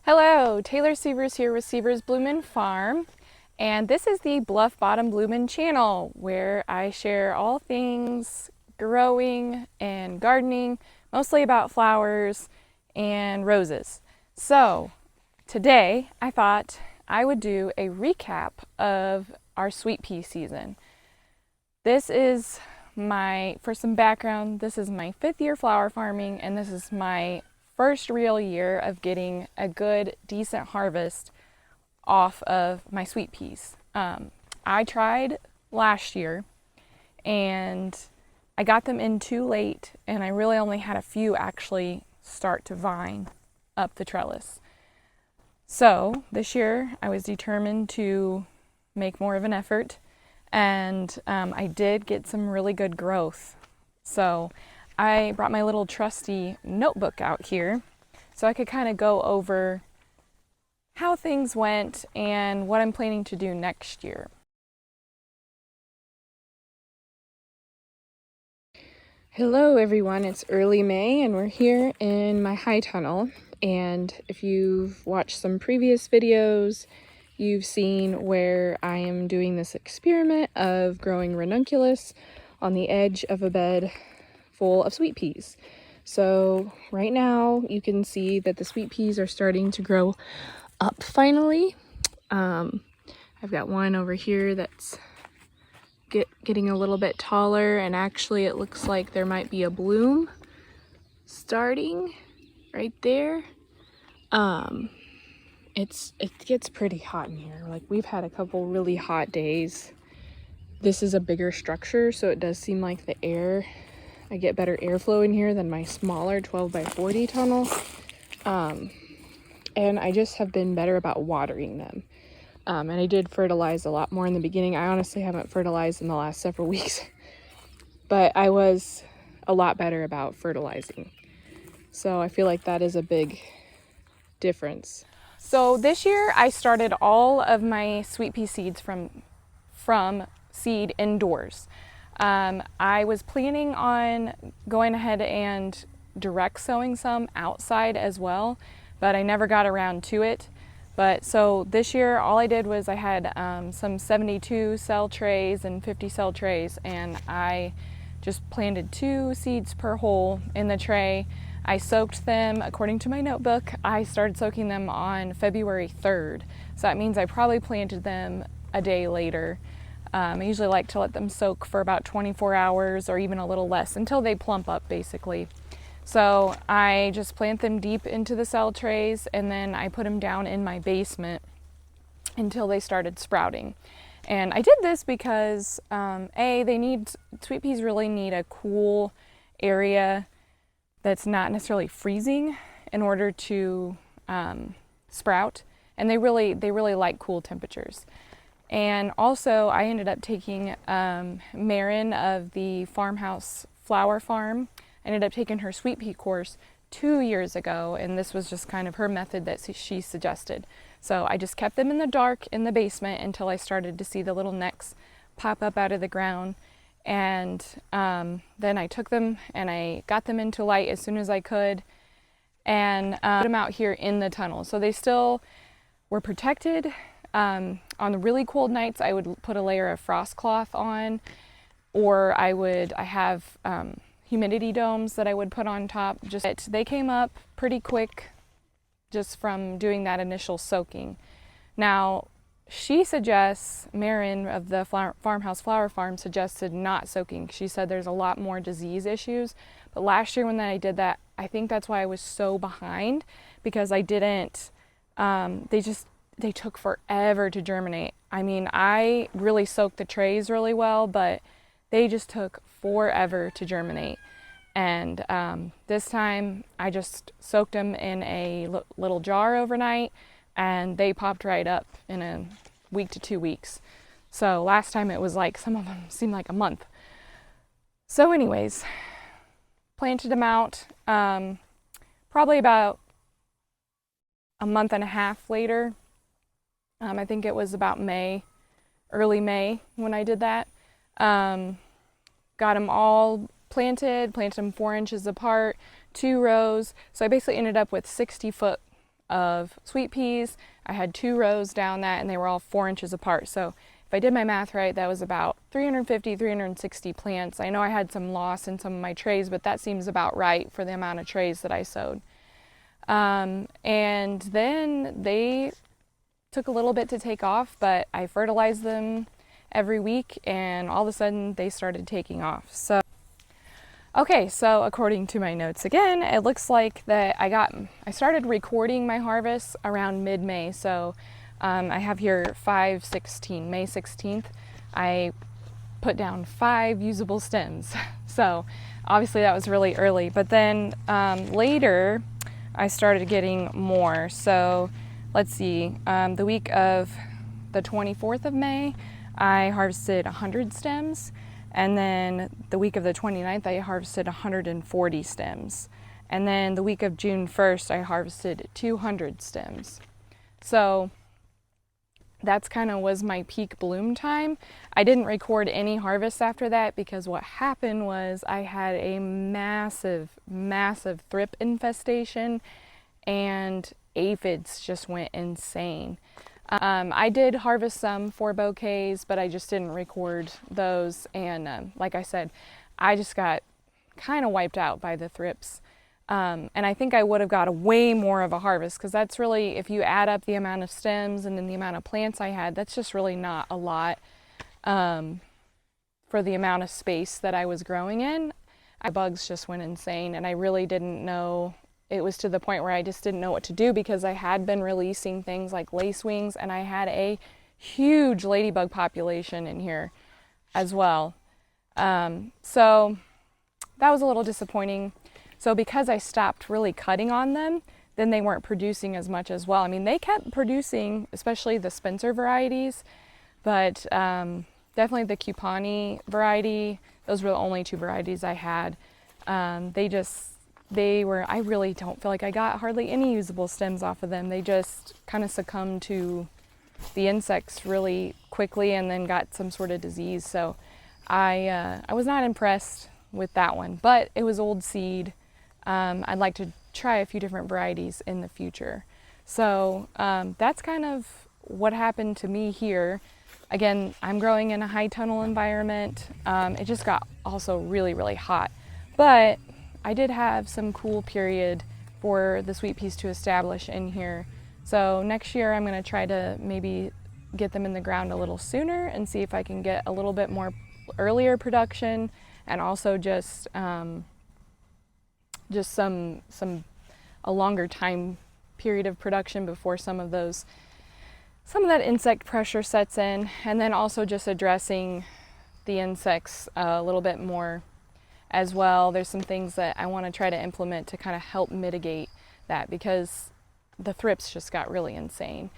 Hello, Taylor Sievers here with Sievers Blumen Farm, and this is the Bluff Bottom Blumen channel where I share all things growing and gardening, mostly about flowers and roses. So today I thought I would do a recap of our sweet pea season. This is for some background, this is my 5th year flower farming, and this is my first real year of getting a good, decent harvest off of my sweet peas. I tried last year and I got them in too late, and I really only had a few actually start to vine up the trellis. So this year I was determined to make more of an effort, and I did get some really good growth. So I brought my little trusty notebook out here so I could kind of go over how things went and what I'm planning to do next year. Hello everyone, it's early May and we're here in my high tunnel, and if you've watched some previous videos, you've seen where I am doing this experiment of growing ranunculus on the edge of a bed full of sweet peas. So right now you can see that the sweet peas are starting to grow up finally. I've got one over here that's getting a little bit taller, and actually it looks like there might be a bloom starting right there. It gets pretty hot in here. Like, we've had a couple really hot days. This is a bigger structure, so it does seem like I get better airflow in here than my smaller 12 by 40 tunnel. And I just have been better about watering them. And I did fertilize a lot more in the beginning. I honestly haven't fertilized in the last several weeks, but I was a lot better about fertilizing. So I feel like that is a big difference. So this year I started all of my sweet pea seeds from seed indoors. I was planning on going ahead and direct sowing some outside as well, but I never got around to it. But so this year all I did was I had some 72 cell trays and 50 cell trays, and I just planted 2 seeds per hole in the tray. I soaked them, according to my notebook, I started soaking them on February 3rd. So that means I probably planted them a day later. I usually like to let them soak for about 24 hours or even a little less until they plump up, basically. So I just plant them deep into the cell trays, and then I put them down in my basement until they started sprouting. And I did this because sweet peas really need a cool area that's not necessarily freezing in order to sprout, and they really like cool temperatures. And also I ended up taking Marin of the Farmhouse Flower Farm. I ended up taking her sweet pea course 2 years ago, and this was just kind of her method that she suggested. So I just kept them in the dark in the basement until I started to see the little necks pop up out of the ground. And then I took them and I got them into light as soon as I could, and put them out here in the tunnel. So they still were protected. On the really cold nights, I would put a layer of frost cloth on, or I have humidity domes that I would put on top. They came up pretty quick just from doing that initial soaking. Now, she suggests, Marin of the Farmhouse Flower Farm suggested not soaking. She said there's a lot more disease issues. But last year when I did that, I think that's why I was so behind, because I didn't, they took forever to germinate. I mean, I really soaked the trays really well, but they just took forever to germinate. And this time I just soaked them in a little jar overnight, and they popped right up in a week to 2 weeks. So last time it was like, some of them seemed like a month. So anyways, planted them out probably about a month and a half later. I think it was about May, early May when I did that. Got them all planted them 4 inches apart, 2 rows. So I basically ended up with 60 foot of sweet peas. I had 2 rows down that, and they were all 4 inches apart. So if I did my math right, that was about 350, 360 plants. I know I had some loss in some of my trays, but that seems about right for the amount of trays that I sowed. And then they took a little bit to take off, but I fertilized them every week, and all of a sudden they started taking off. So okay, so according to my notes again, it looks like that I started recording my harvest around mid-May. So I have here May 16th. I put down 5 usable stems. So obviously that was really early, but then later I started getting more. So let's see, the week of the 24th of May, I harvested 100 stems. And then the week of the 29th, I harvested 140 stems. And then the week of June 1st, I harvested 200 stems. So that's kind of was my peak bloom time. I didn't record any harvests after that because what happened was I had a massive thrip infestation, and aphids just went insane. I did harvest some for bouquets, but I just didn't record those. And like I said, I just got kind of wiped out by the thrips. And I think I would have got a way more of a harvest, because that's really, if you add up the amount of stems and then the amount of plants I had, that's just really not a lot for the amount of space that I was growing in. Bugs just went insane, and I really didn't know. It was to the point where I just didn't know what to do, because I had been releasing things like lacewings, and I had a huge ladybug population in here as well. So that was a little disappointing. So because I stopped really cutting on them, then they weren't producing as much as well. I mean, they kept producing, especially the Spencer varieties, but definitely the Cupani variety, those were the only 2 varieties I had. I really don't feel like I got hardly any usable stems off of them. They just kind of succumbed to the insects really quickly and then got some sort of disease. So I was not impressed with that one, but it was old seed. I'd like to try a few different varieties in the future. So that's kind of what happened to me here. Again, I'm growing in a high tunnel environment. It just got also really, really hot. But I did have some cool period for the sweet peas to establish in here. So next year I'm going to try to maybe get them in the ground a little sooner and see if I can get a little bit more earlier production, and also just a longer time period of production before some of that insect pressure sets in, and then also just addressing the insects a little bit more as well. There's some things that I want to try to implement to kind of help mitigate that, because the thrips just got really insane.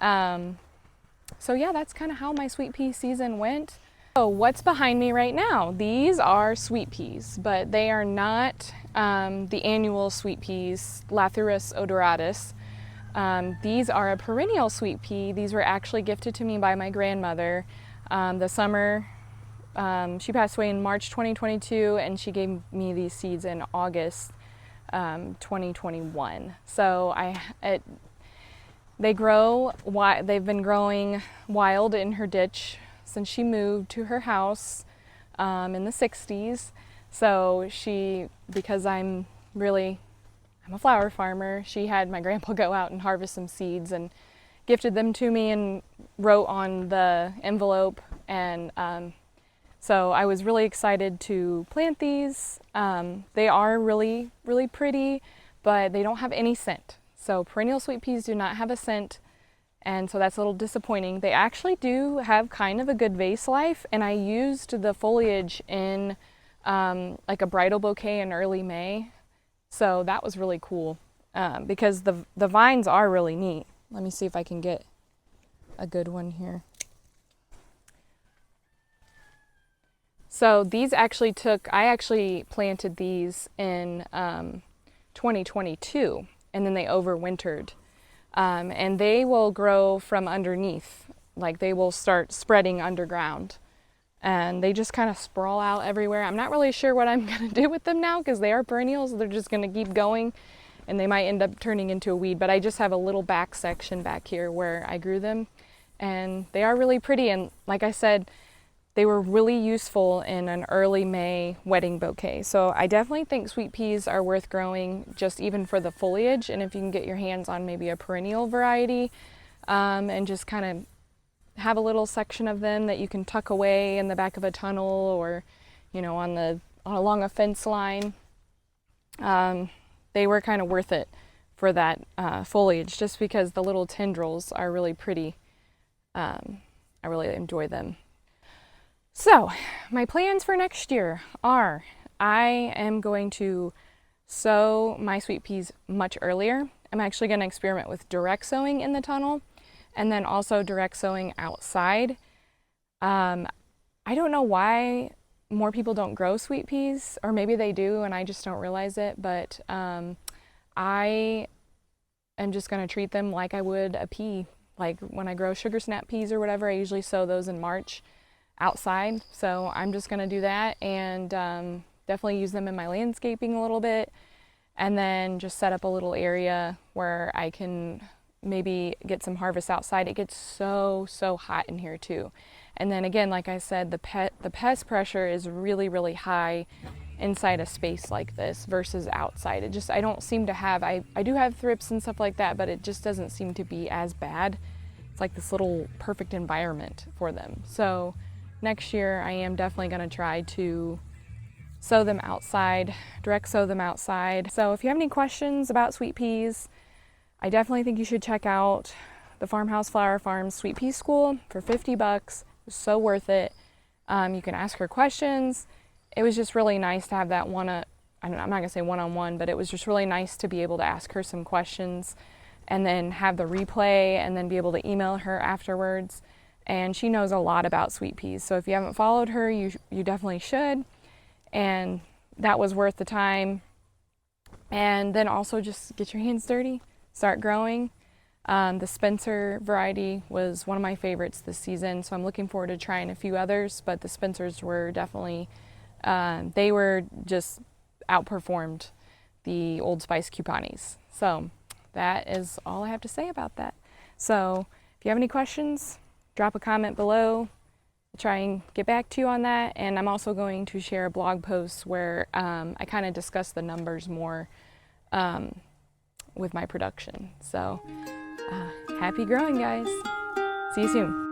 So yeah, that's kind of how my sweet pea season went. So what's behind me right now? These are sweet peas, but they are not the annual sweet peas, Lathyrus odoratus. These are a perennial sweet pea. These were actually gifted to me by my grandmother the summer. She passed away in March 2022, and she gave me these seeds in August 2021. So they've been growing wild in her ditch since she moved to her house in the 60s. So because I'm a flower farmer, she had my grandpa go out and harvest some seeds and gifted them to me and wrote on the envelope. And so I was really excited to plant these. They are really, really pretty, but they don't have any scent. So perennial sweet peas do not have a scent, and so that's a little disappointing. They actually do have kind of a good vase life, and I used the foliage in like a bridal bouquet in early May. So that was really cool because the vines are really neat. Let me see if I can get a good one here. So these I actually planted these in 2022, and then they overwintered. and they will grow from underneath. Like they will start spreading underground, and they just kind of sprawl out everywhere. I'm not really sure what I'm going to do with them now because they are perennials. They're just going to keep going, and they might end up turning into a weed. But I just have a little back section back here where I grew them, and they are really pretty. And like I said, they were really useful in an early May wedding bouquet. So I definitely think sweet peas are worth growing just even for the foliage. And if you can get your hands on maybe a perennial variety, and just kind of have a little section of them that you can tuck away in the back of a tunnel or, you know, along a fence line, they were kind of worth it for that foliage, just because the little tendrils are really pretty. I really enjoy them. So my plans for next year are, I am going to sow my sweet peas much earlier. I'm actually going to experiment with direct sowing in the tunnel, and then also direct sowing outside. I don't know why more people don't grow sweet peas, or maybe they do and I just don't realize it, but I am just going to treat them like I would a pea. Like when I grow sugar snap peas or whatever, I usually sow those in March outside. So I'm just going to do that, and definitely use them in my landscaping a little bit, and then just set up a little area where I can maybe get some harvest outside. It gets so hot in here too. And then again, like I said, the pest pressure is really high inside a space like this versus outside. It just, I don't seem to have, I do have thrips and stuff like that, but it just doesn't seem to be as bad. It's like this little perfect environment for them. So next year I am definitely going to try to sow them outside, direct sow them outside. So if you have any questions about sweet peas, I definitely think you should check out the Farmhouse Flower Farm's Sweet Pea School for $50. It's so worth it. You can ask her questions. It was just really nice to have that I'm not gonna say one-on-one, but it was just really nice to be able to ask her some questions and then have the replay and then be able to email her afterwards. And she knows a lot about sweet peas. So if you haven't followed her, you definitely should. And that was worth the time. And then also just get your hands dirty, start growing. The Spencer variety was one of my favorites this season, so I'm looking forward to trying a few others, but the Spencers were definitely, they were just outperformed the Old Spice Cuponis. So that is all I have to say about that. So if you have any questions, drop a comment below. I'll try and get back to you on that. And I'm also going to share a blog post where I kind of discuss the numbers more with my production. So happy growing, guys. See you soon.